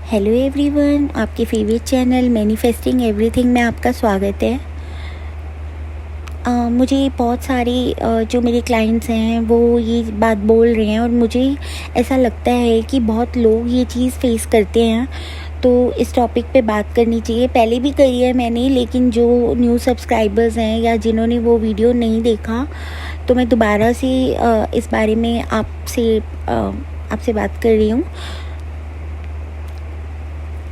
Hello everyone, आपके favourite channel manifesting everything में आपका स्वागत है। मुझे बहुत सारे जो मेरे क्लाइंट्स हैं वो ये बात बोल रहे हैं और मुझे ऐसा लगता है कि बहुत लोग ये चीज़ फेस करते हैं, तो इस टॉपिक पे बात करनी चाहिए। पहले भी करी है मैंने, लेकिन जो न्यू सब्सक्राइबर्स हैं या जिन्होंने वो वीडियो नहीं देखा, तो मैं दोबारा से इस बारे में आपसे बात कर रही हूँ।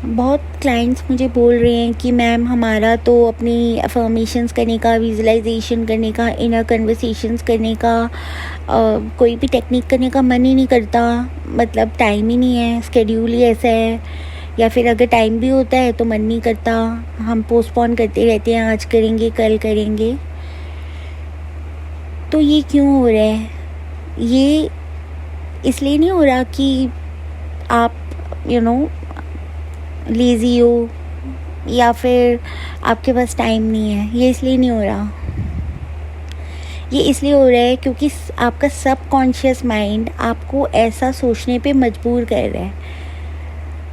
बहुत क्लाइंट्स मुझे बोल रहे हैं कि मैम हमारा तो अपनी अफर्मेशंस करने का, विजुअलाइजेशन करने का, इनर कन्वर्सेशंस करने का, कोई भी टेक्निक करने का मन ही नहीं करता। मतलब टाइम ही नहीं है, स्केड्यूल ही ऐसा है, या फिर अगर टाइम भी होता है तो मन नहीं करता, हम पोस्टपोन करते रहते हैं, आज करेंगे कल करेंगे। तो ये क्यों हो रहा है? ये इसलिए नहीं हो रहा कि आप लेज़ी हो या फिर आपके पास टाइम नहीं है। ये इसलिए नहीं हो रहा, ये इसलिए हो रहा है क्योंकि आपका सबकॉन्शियस माइंड आपको ऐसा सोचने पे मजबूर कर रहा है।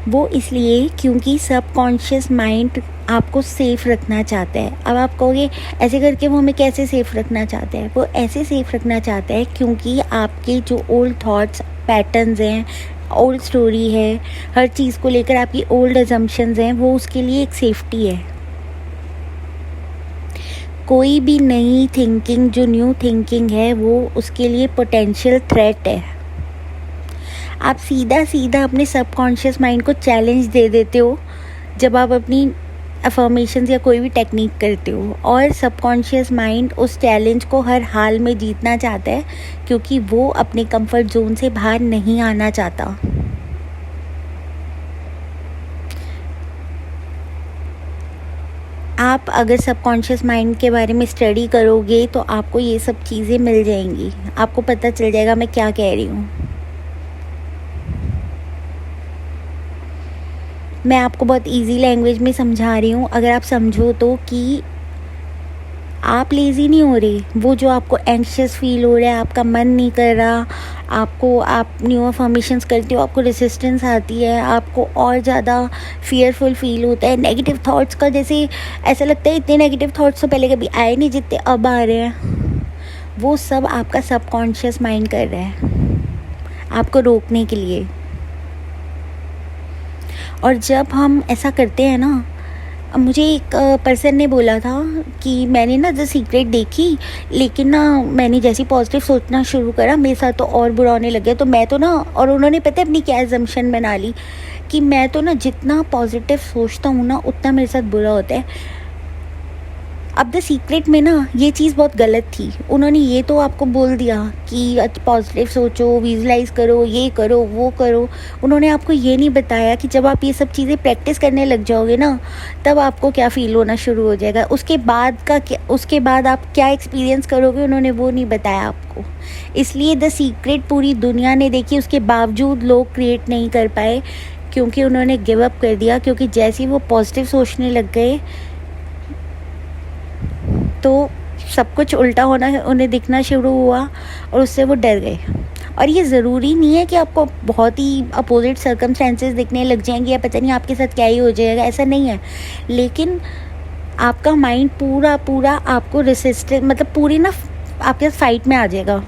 वो इसलिए क्योंकि सबकॉन्शियस माइंड आपको सेफ़ रखना चाहता है। अब आप कहोगे ऐसे करके वो हमें कैसे सेफ़ रखना चाहता है? वो ऐसे सेफ़ रखना चाहता है क्योंकि आपके जो ओल्ड थॉट्स, पैटर्न्स हैं, ओल्ड स्टोरी है, हर चीज़ को लेकर आपकी ओल्ड अजम्पशंस हैं, वो उसके लिए एक सेफ्टी है। कोई भी नई थिंकिंग, जो न्यू थिंकिंग है, वो उसके लिए पोटेंशियल थ्रेट है। आप सीधा सीधा अपने सबकॉन्शियस माइंड को चैलेंज दे देते हो जब आप अपनी अफर्मेशंस या कोई भी टेक्निक करते हो, और सबकॉन्शियस माइंड उस चैलेंज को हर हाल में जीतना चाहता है क्योंकि वो अपने कंफर्ट जोन से बाहर नहीं आना चाहता। आप अगर सबकॉन्शियस माइंड के बारे में स्टडी करोगे तो आपको ये सब चीज़ें मिल जाएंगी, आपको पता चल जाएगा मैं क्या कह रही हूँ। मैं आपको बहुत इजी लैंग्वेज में समझा रही हूँ, अगर आप समझो तो, कि आप लेज़ी नहीं हो रहे। वो जो आपको एंग्शियस फील हो रहा है, आपका मन नहीं कर रहा, आप न्यू अफर्मेशंस करते हो, आपको रेसिस्टेंस आती है, आपको और ज़्यादा फियरफुल फील होता है, नेगेटिव थॉट्स का, जैसे ऐसा लगता है इतने नेगेटिव थॉट्स तो पहले कभी आए नहीं जितने अब आ रहे हैं। वो सब आपका सबकॉन्शियस माइंड कर रहा है आपको रोकने के लिए। और जब हम ऐसा करते हैं ना, मुझे एक पर्सन ने बोला था कि मैंने ना द सीक्रेट देखी, लेकिन ना मैंने जैसे पॉजिटिव सोचना शुरू करा मेरे साथ तो और बुरा होने लग गया। तो मैं तो ना, और उन्होंने पता है अपनी क्या एजम्पशन बना ली कि मैं तो ना जितना पॉजिटिव सोचता हूँ ना उतना मेरे साथ बुरा होता है। अब द सीक्रेट में ना ये चीज़ बहुत गलत थी। उन्होंने ये तो आपको बोल दिया कि पॉजिटिव सोचो, विजुलाइज करो, ये करो, वो करो। उन्होंने आपको ये नहीं बताया कि जब आप ये सब चीज़ें प्रैक्टिस करने लग जाओगे ना, तब आपको क्या फ़ील होना शुरू हो जाएगा। उसके बाद आप क्या एक्सपीरियंस करोगे, उन्होंने वो नहीं बताया आपको। इसलिए द सीक्रेट पूरी दुनिया ने देखी, उसके बावजूद लोग क्रिएट नहीं कर पाए क्योंकि उन्होंने गिव अप कर दिया। क्योंकि जैसे ही वो पॉजिटिव सोचने लग गए तो सब कुछ उल्टा होना उन्हें दिखना शुरू हुआ और उससे वो डर गए। और ये ज़रूरी नहीं है कि आपको बहुत ही अपोजिट सर्कमस्टेंसेस दिखने लग जाएंगे या पता नहीं आपके साथ क्या ही हो जाएगा, ऐसा नहीं है। लेकिन आपका माइंड पूरा आपको रेसिस्टेंस, मतलब पूरी ना आपके साथ फाइट में आ जाएगा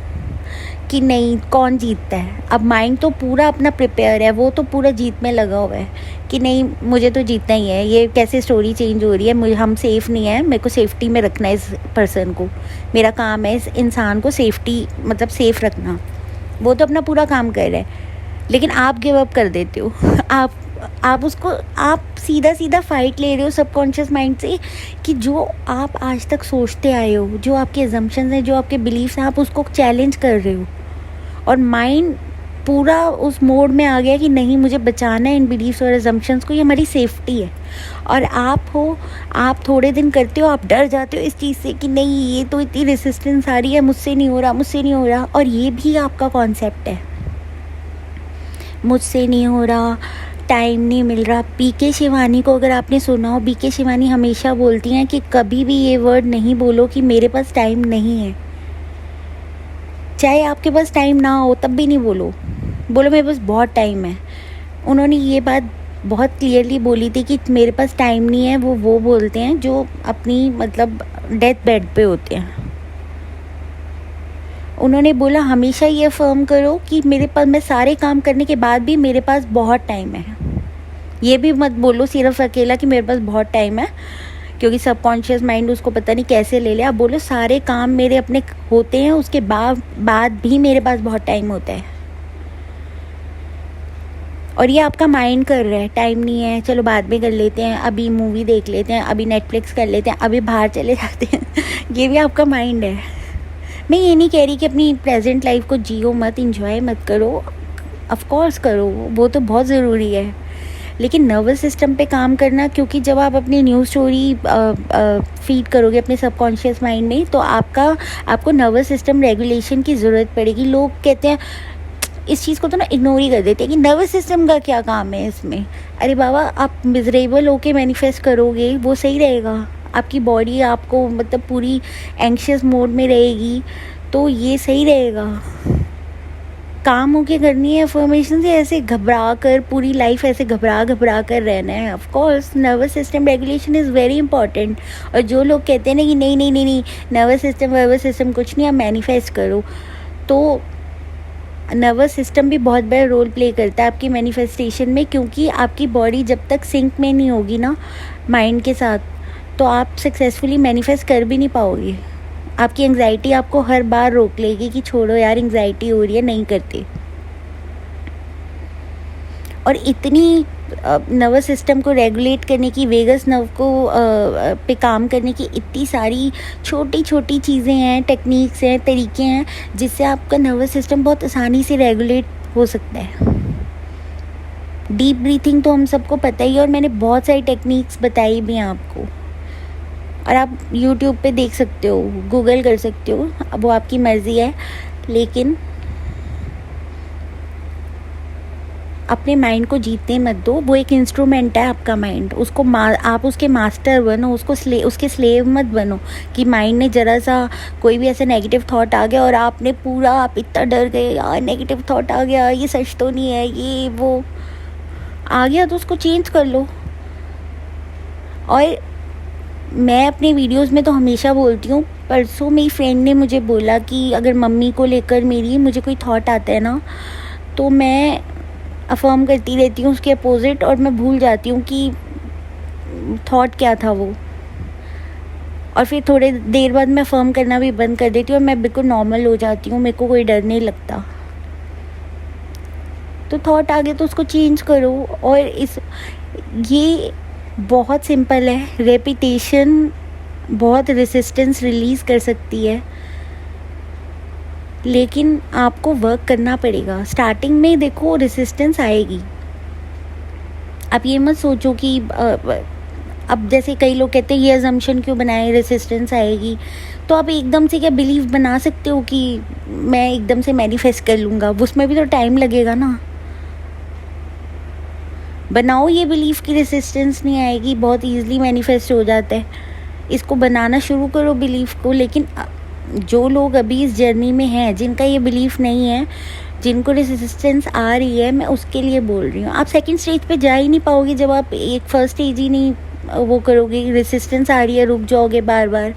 कि नहीं, कौन जीतता है। अब माइंड तो पूरा अपना प्रिपेयर है, वो तो पूरा जीत में लगा हुआ है कि नहीं मुझे तो जीतना ही है। ये कैसे स्टोरी चेंज हो रही है, हम सेफ़ नहीं है, मेरे को सेफ्टी में रखना है इस पर्सन को, मेरा काम है इस इंसान को सेफ्टी, मतलब सेफ़ रखना। वो तो अपना पूरा काम कर रहा है, लेकिन आप गिव अप कर देते हो। आप सीधा फाइट ले रहे हो सबकॉन्शियस माइंड से कि जो आप आज तक सोचते आए हो, जो आपके अजम्पशंस हैं, जो आपके बिलीफ्स हैं, आप उसको चैलेंज कर रहे हो। और माइंड पूरा उस मोड में आ गया कि नहीं, मुझे बचाना है इन बिलीफ्स और अजम्पशंस को, ये हमारी सेफ्टी है। और आप थोड़े दिन करते हो, आप डर जाते हो इस चीज़ से कि नहीं ये तो इतनी रेसिस्टेंस आ रही है, मुझसे नहीं हो रहा। और ये भी आपका कॉन्सेप्ट है, मुझसे नहीं हो रहा, टाइम नहीं मिल रहा। बीके शिवानी को अगर आपने सुना हो, बीके शिवानी हमेशा बोलती हैं कि कभी भी ये वर्ड नहीं बोलो कि मेरे पास टाइम नहीं है। चाहे आपके पास टाइम ना हो तब भी नहीं बोलो मेरे पास बहुत टाइम है। उन्होंने ये बात बहुत क्लियरली बोली थी कि मेरे पास टाइम नहीं है। वो बोलते हैं जो अपनी मतलब डेथ बेड पे होते हैं। उन्होंने बोला हमेशा ये अफर्म करो कि मेरे पास, मैं सारे काम करने के बाद भी मेरे पास बहुत टाइम है। ये भी मत बोलो सिर्फ अकेला कि मेरे पास बहुत टाइम है, क्योंकि सबकॉन्शियस माइंड उसको पता नहीं कैसे ले लिया। आप बोलो सारे काम मेरे अपने होते हैं, उसके बाद भी मेरे पास बहुत टाइम होता है। और ये आपका माइंड कर रहा है टाइम नहीं है, चलो बाद में कर लेते हैं, अभी मूवी देख लेते हैं, अभी नेटफ्लिक्स कर लेते हैं, अभी बाहर चले जाते हैं। ये भी आपका माइंड है। मैं ये नहीं कह रही कि अपनी प्रेजेंट लाइफ को जियो मत, इंजॉय मत करो, ऑफ कोर्स करो, वो तो बहुत ज़रूरी है। लेकिन नर्वस सिस्टम पे काम करना, क्योंकि जब आप अपनी न्यूज़ स्टोरी फीड करोगे अपने सबकॉन्शियस माइंड में, तो आपको नर्वस सिस्टम रेगुलेशन की ज़रूरत पड़ेगी। लोग कहते हैं इस चीज़ को तो ना इग्नोर ही कर देते हैं कि नर्वस सिस्टम का क्या काम है इसमें। अरे बाबा, आप मिजरेबल होके मैनिफेस्ट करोगे, वो सही रहेगा। आपकी बॉडी आपको मतलब पूरी एंग्शियस मोड में रहेगी, तो ये सही रहेगा। काम होके करनी है अफर्मेशन से, ऐसे घबरा कर पूरी लाइफ ऐसे घबरा कर रहना है। Of course nervous system regulation is very important. और जो लोग कहते हैं ना कि नहीं नर्वस सिस्टम कुछ नहीं, आप मैनिफेस्ट करो, तो नर्वस सिस्टम भी बहुत बड़ा रोल प्ले करता है आपकी मैनिफेस्टेशन में। क्योंकि आपकी बॉडी जब तक सिंक में नहीं होगी ना माइंड के साथ, तो आप सक्सेसफुली मैनिफेस्ट कर भी नहीं पाओगे। आपकी एंग्जाइटी आपको हर बार रोक लेगी कि छोड़ो यार, एंग्जाइटी हो रही है, नहीं करते। और इतनी नर्वस सिस्टम को रेगुलेट करने की, वेगस नर्व को पे काम करने की इतनी सारी छोटी छोटी चीज़ें हैं, टेक्निक्स हैं, तरीके हैं, जिससे आपका नर्वस सिस्टम बहुत आसानी से रेगुलेट हो सकता है। डीप ब्रीथिंग तो हम सबको पता ही है, और मैंने बहुत सारी टेक्निक्स बताई भी हैं आपको, और आप YouTube पे देख सकते हो, गूगल कर सकते हो, अब वो आपकी मर्ज़ी है। लेकिन अपने माइंड को जीतने मत दो। वो एक इंस्ट्रूमेंट है आपका माइंड, उसको आप उसके मास्टर बनो, उसके स्लेव मत बनो कि माइंड ने ज़रा सा कोई भी ऐसा नेगेटिव थॉट आ गया और आप इतना डर गए, यार नेगेटिव थॉट आ गया, ये सच तो नहीं है, ये वो आ गया, तो उसको चेंज कर लो। और मैं अपने वीडियोस में तो हमेशा बोलती हूँ, परसों मेरी फ्रेंड ने मुझे बोला कि अगर मम्मी को लेकर मुझे कोई थॉट आता है ना, तो मैं अफर्म करती रहती हूँ उसके अपोजिट, और मैं भूल जाती हूँ कि थॉट क्या था वो। और फिर थोड़े देर बाद मैं अफर्म करना भी बंद कर देती हूँ और मैं बिल्कुल नॉर्मल हो जाती हूँ, मेरे को कोई डर नहीं लगता। तो थॉट आ गया तो उसको चेंज करो। और ये बहुत सिंपल है, रेपिटेशन बहुत रेसिस्टेंस रिलीज़ कर सकती है, लेकिन आपको वर्क करना पड़ेगा। स्टार्टिंग में देखो रेसिस्टेंस आएगी, आप ये मत सोचो कि अब जैसे कई लोग कहते हैं ये अजम्पशन क्यों बनाए रेसिस्टेंस आएगी, तो आप एकदम से क्या बिलीव बना सकते हो कि मैं एकदम से मैनिफेस्ट कर लूँगा? उसमें भी तो टाइम लगेगा ना। बनाओ ये बिलीव कि रेसिस्टेंस नहीं आएगी, बहुत ईजिली मैनिफेस्ट हो जाता है, इसको बनाना शुरू करो बिलीव को। लेकिन जो लोग अभी इस जर्नी में हैं, जिनका ये बिलीफ नहीं है, जिनको रेसिस्टेंस आ रही है, मैं उसके लिए बोल रही हूँ, आप सेकंड स्टेज पे जा ही नहीं पाओगे जब आप एक फर्स्ट स्टेज ही नहीं वो करोगे। रेसिस्टेंस आ रही है, रुक जाओगे बार बार।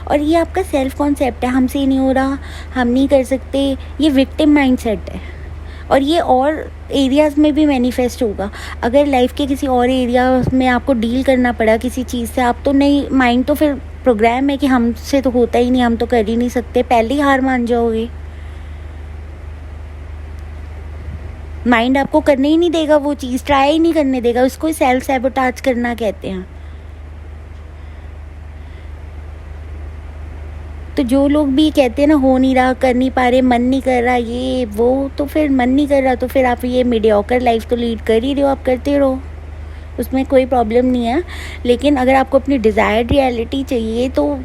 और ये आपका सेल्फ कॉन्सेप्ट है, हमसे ही नहीं हो रहा, हम नहीं कर सकते, ये विक्टिम माइंडसेट है। और ये और एरियाज़ में भी मैनिफेस्ट होगा। अगर लाइफ के किसी और एरिया में आपको डील करना पड़ा किसी चीज़ से, आप तो नहीं, माइंड तो फिर प्रोग्राम है कि हमसे तो होता ही नहीं, हम तो कर ही नहीं सकते, पहले ही हार मान जाओगे। माइंड आपको करने ही नहीं देगा, वो चीज़ ट्राई ही नहीं करने देगा, उसको सेल्फ सैबोटाज करना कहते हैं। तो जो लोग भी कहते हैं ना हो नहीं रहा, कर नहीं पा रहे, मन नहीं कर रहा, ये वो, तो फिर मन नहीं कर रहा तो फिर आप ये मीडियोकर लाइफ तो लीड कर ही रहे हो, आप करते रहो, उसमें कोई प्रॉब्लम नहीं है। लेकिन अगर आपको अपनी डिज़ायर्ड रियलिटी चाहिए, तो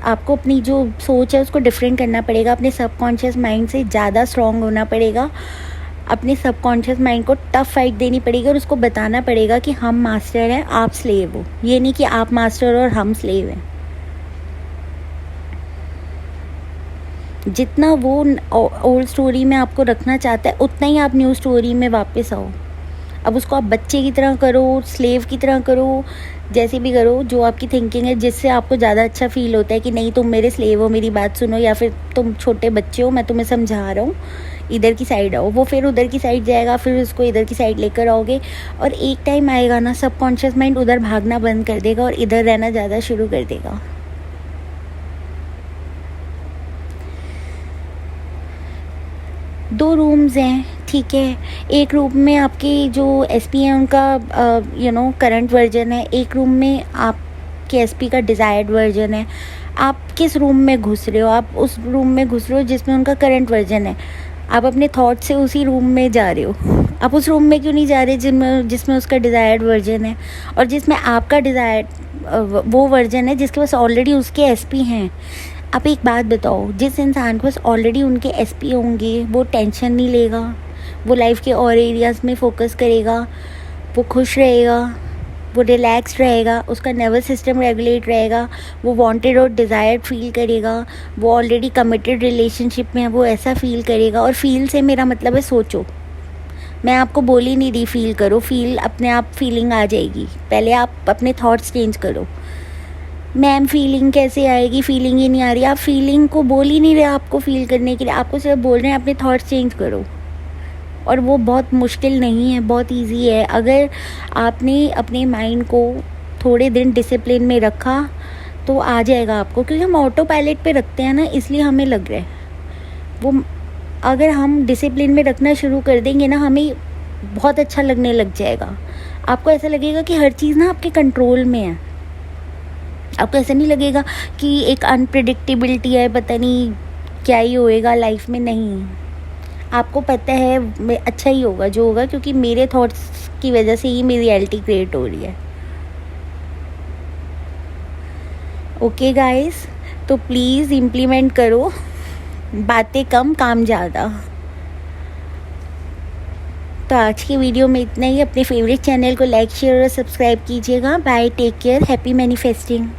आपको अपनी जो सोच है उसको डिफरेंट करना पड़ेगा, अपने सबकॉन्शियस माइंड से ज़्यादा स्ट्रॉन्ग होना पड़ेगा, अपने सबकॉन्शियस माइंड को टफ फाइट देनी पड़ेगी, और उसको बताना पड़ेगा कि हम मास्टर हैं, आप स्लेव हो। ये नहीं कि आप मास्टर और हम स्लेव हैं। जितना वो ओल्ड स्टोरी में आपको रखना चाहता है, उतना ही आप न्यू स्टोरी में वापस आओ। अब उसको आप बच्चे की तरह करो, स्लेव की तरह करो, जैसे भी करो, जो आपकी थिंकिंग है, जिससे आपको ज़्यादा अच्छा फील होता है कि नहीं तुम मेरे स्लेव हो, मेरी बात सुनो, या फिर तुम छोटे बच्चे हो, मैं तुम्हें समझा रहा हूँ, इधर की साइड आओ, वो फिर उधर की साइड जाएगा, फिर उसको इधर की साइड लेकर आओगे, और एक टाइम आएगा ना सबकॉन्शियस माइंड उधर भागना बंद कर देगा और इधर रहना ज़्यादा शुरू कर देगा। दो रूम्स हैं, ठीक है। एक रूम में आपकी जो एसपी है उनका करंट वर्जन है, एक रूम में आपके एसपी का डिज़ायर्ड वर्जन है। आप किस रूम में घुस रहे हो? आप उस रूम में घुस रहे हो जिसमें उनका करंट वर्जन है। आप अपने थॉट से उसी रूम में जा रहे हो। आप उस रूम में क्यों नहीं जा रहे जिसमें उसका डिज़ायर्ड वर्जन है, और जिसमें आपका डिज़ायर्ड वो वर्जन है जिसके पास ऑलरेडी उसके एसपी हैं। आप एक बात बताओ, जिस इंसान के पास ऑलरेडी उनके एसपी होंगे वो टेंशन नहीं लेगा, वो लाइफ के और एरियाज़ में फोकस करेगा, वो खुश रहेगा, वो रिलैक्स्ड रहेगा, उसका नर्वस सिस्टम रेगुलेट रहेगा, वो वांटेड और डिज़ायर्ड फील करेगा, वो ऑलरेडी कमिटेड रिलेशनशिप में है, वो ऐसा फील करेगा। और फील से मेरा मतलब है सोचो, मैं आपको बोल ही नहीं रही फील करो, फील अपने आप फीलिंग आ जाएगी, पहले आप अपने थॉट्स चेंज करो। मैम फीलिंग कैसे आएगी, फीलिंग ही नहीं आ रही। आप फीलिंग को बोल ही नहीं रहे आपको फील करने के लिए, आपको सिर्फ बोल रहे हैं अपने थॉट्स चेंज करो। और वो बहुत मुश्किल नहीं है, बहुत इजी है। अगर आपने अपने माइंड को थोड़े दिन डिसिप्लिन में रखा तो आ जाएगा आपको, क्योंकि हम ऑटो पायलट पे रखते हैं ना, इसलिए हमें लग रहा है वो। अगर हम डिसिप्लिन में रखना शुरू कर देंगे ना, हमें बहुत अच्छा लगने लग जाएगा। आपको ऐसा लगेगा कि हर चीज़ ना आपके कंट्रोल में है। आपको ऐसा नहीं लगेगा कि एक अनप्रिडिक्टेबिलिटी है, पता नहीं क्या ही होएगा लाइफ में। नहीं, आपको पता है अच्छा ही होगा जो होगा, क्योंकि मेरे थॉट्स की वजह से ही मेरी रियलिटी क्रिएट हो रही है। ओके गाइस, तो प्लीज़ इम्प्लीमेंट करो, बातें कम काम ज़्यादा। तो आज की वीडियो में इतना ही। अपने फेवरेट चैनल को लाइक, शेयर और सब्सक्राइब कीजिएगा। Bye, take care, happy manifesting.